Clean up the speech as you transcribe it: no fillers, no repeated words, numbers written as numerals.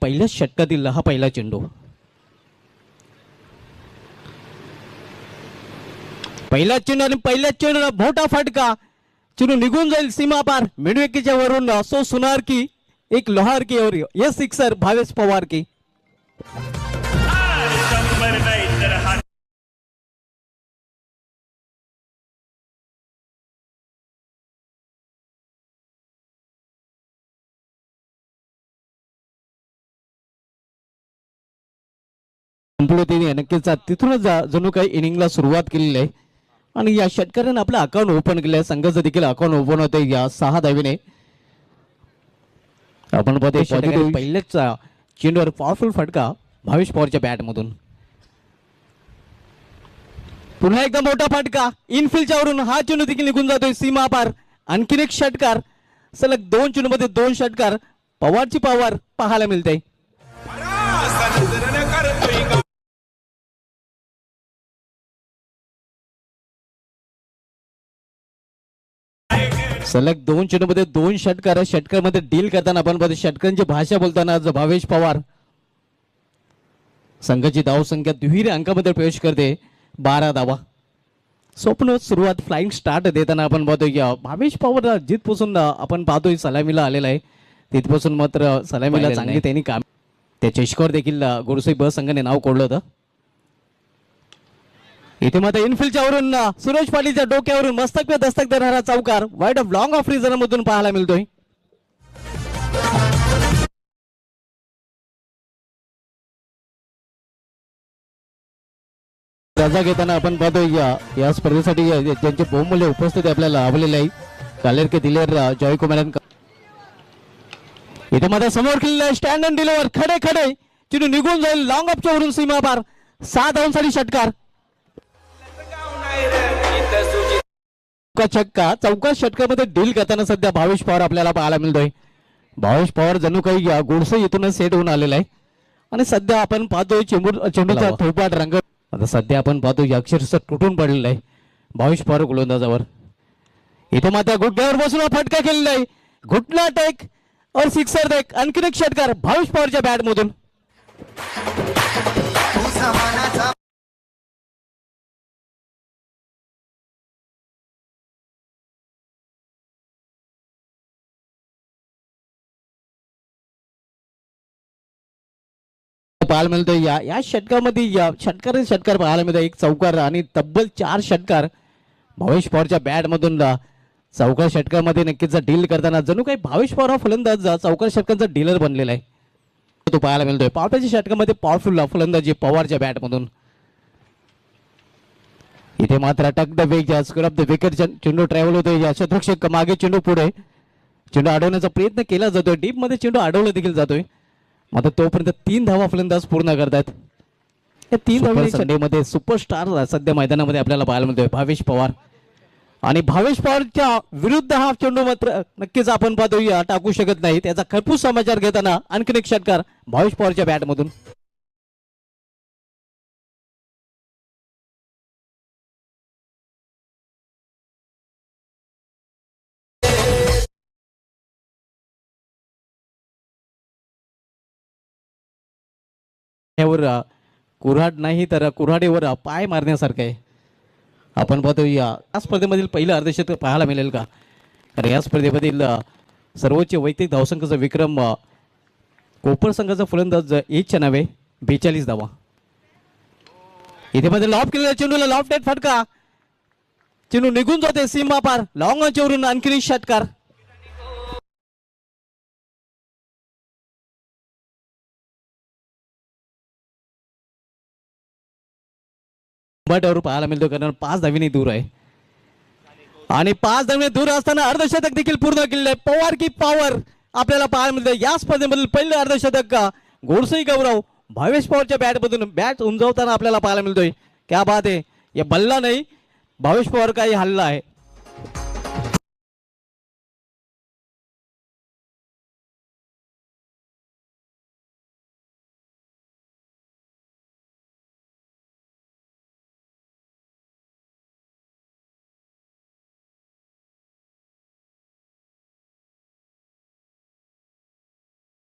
पहिल्याच षटकातील हा पहिला चेंडू. पहिला चेंडू आणि पहिल्याच चेंडूला मोठा फटका. चेंडू निघून जाईल सीमा पार. मिडविकेटच्या वरून असो सुनार की एक लोहार की और ये सिक्सर भावेश पवार की. संपलो नक्कीच तिथूनच जणू काही इनिंगला सुरुवात केलेली आहे आणि या षटकाराने आपलं अकाउंट ओपन केलं आहे. संघाचं देखील अकाउंट ओपन होते या 6 धावेने. आपण पाहतो पहिल्याच चेंडूवर पॉवरफुल फटका भावेश पवारच्या बॅट मधून. पुन्हा एकदा मोठा फटका इनफिल्डच्या वरून. हा चेंडू देखील निघून जातोय सीमा पार. आणखीन एक षटकार. सलग 2 चेंडू मध्ये 2 षटकार. पवारची पॉवर पाहायला मिळते. सलग 2 चेंडू मध्ये 2 षटकार. षटकारमध्ये डील करताना आपण पाहतो षटकांची भाषा बोलताना भावेश पवार संघाची धावसंख्या दुहेरी अंकामध्ये प्रवेश करते. 12 धावा. स्वप्न सुरुवात फ्लाइंग स्टार्ट देताना आपण पाहतो की भावेश पवार जिथपासून आपण पाहतोय सलामीला आलेला आहे तिथपासून मात्र सलामीला चांगली त्यांनी काम. त्याच्या स्कोर देखील गोडसे ब संघाने नाव कोडलं होतं. इथे मात्र इनफिल्डच्या वरून सुरेश पाटीलच्या डोक्यावरून मस्तक पे दस्तक देणारा चौकार wide of long of reason मधून पाहायला मिळतोय. रजा घेताना आपण पाहतोय या स्पर्धेसाठी ज्यांचे बहुमूल्य उपस्थिती आपल्याला लाभलेले आहे. कालेर के दिलेर जॉय कुमार. इथे मात्र समोर केलेला स्टँड अँड डिलिव्हर खडे खडे चेंडू निघून जाईल लॉंग ऑफच्या वरून सीमा पार. 6 धावांसाठी षटकार. छक्का चौका षटकामध्ये डील करताना सध्या भावेश पवार आपल्याला पाहायला मिळतोय. भावेश पवार जणू काही गोडसे इथूनच सेट होऊन आलेला आहे आणि सध्या आपण पाहतोय चेंडूचा थोपाट रंग. आता सध्या आपण पाहतोय अक्षरशः तुटून पडलेला आहे भावेश पवार गोलंदाजावर. इथे मात्र गुड्ड्यावर बसून फटका केलेला आहे. घुटना टेक और सिक्सर टेक. आणखीन एक षटकार भावेश पवारच्या बॅट मधून. पाहायला मिळतोय या षटकामध्ये षटकार पाहायला मिळतो. एक चौकार आणि तब्बल 4 षटकार भावेश पवारच्या बॅट मधून. चौकार षटकामध्ये नक्कीच डील करताना जणू काही भावेश पवार हा फलंदाज चौकार षटकांचा डीलर बनलेला आहे तो पाहायला मिळतोय. पावसाच्या षटकामध्ये पॉवरफुल फलंदाजी पवारच्या बॅट मधून. इथे मात्र टक द वेग स्क्वेअर ऑफ द विकेट चेंडू ट्रॅव्हल होतोय. या शतरक्षक मागे चेंडू पुढे. चेंडू अडवण्याचा प्रयत्न केला जातोय. डीप मध्ये चेंडू अडवला देखील जातोय. मात्र तोपर्यंत 3 धावा फलंदाज पूर्ण करतात. या 3 धावा संडेमध्ये सुपरस्टार सध्या मैदानामध्ये आपल्याला पाहायला मिळतोय भावेश पवार. आणि भावेश पवारच्या विरुद्ध हा चेंडू मात्र नक्कीच आपण पाहतोय टाकू शकत नाही. त्याचा खरपूस समाचार घेताना आणखीन एक षटकार भावेश पवारच्या बॅट मधून. यावर कुऱ्हाड नाही तर कुऱ्हाडीवर पाय मारण्यासारखं आहे. आपण पाहतो या स्पर्धेमधील पहिलं अर्धशतक पाहायला मिळेल का. कारण या स्पर्धेमधील सर्वोच्च वैयक्तिक धावसंख्येचा विक्रम कोपर संघाचा फलंदाज एचच्या नावे 42 धावा. इथे मध्ये लॉफ केलेल्या चेंडूला लॉफ्ट नेट फटका. चेंडू निघून जाते सीमा पार. लॉंग चेवरून आणखी षटकार. पाहायला मिळतो कारण 5 धावीने दूर आहे आणि 5 धावीने दूर असताना अर्धशतक देखील पूर्ण केलेलं आहे. पवार की पॉवर आपल्याला पाहायला मिळतं. या स्पर्धेमधील पहिलं अर्धशतक का गोडसे गौरव भावेश पवारच्या बॅट मधून बॅट उंचावताना आपल्याला पाहायला मिळतोय. क्या बात आहे. या बल्ला नाही भावेश पवार काही हल्ला आहे.